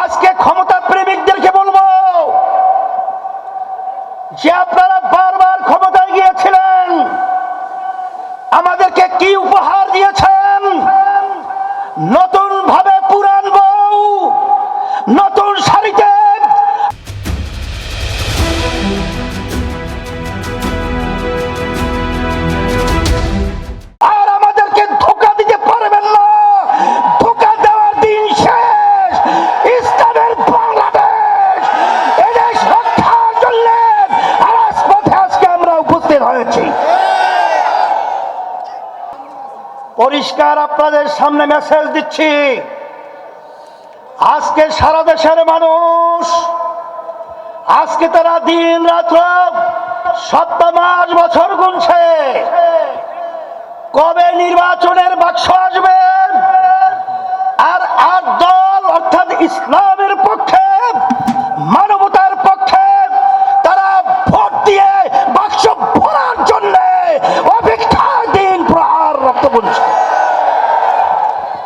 আজকে ক্ষমতা প্রেমিকদেরকে বলবো যে আপনারা বারবার ক্ষমতায় গিয়েছিলেন, আমাদেরকে কি উপহার দিয়েছেন? নতুন ভাবে পুরান বউ নতুন শাড়িতে। আর আমাদেরকে ধোঁকা দিতে পারবেন না, ধোঁকা দেওয়ার দিন শেষ। ইসলামের বাংলাদেশ, এদেশ রক্ষার জন্য রাজপথে আজকে আমরা উপস্থিত হয়েছি। পরিষ্কার আপনাদের সামনে মেসেজ দিচ্ছি, আজকে সারা দেশের মানুষ, আজকে তারা দিন রাত সপ্তাহ মাস বছর গুনছে কবে নির্বাচনের বাক্স আসবে। আর ৮ দল অর্থাৎ ইসলামের পক্ষে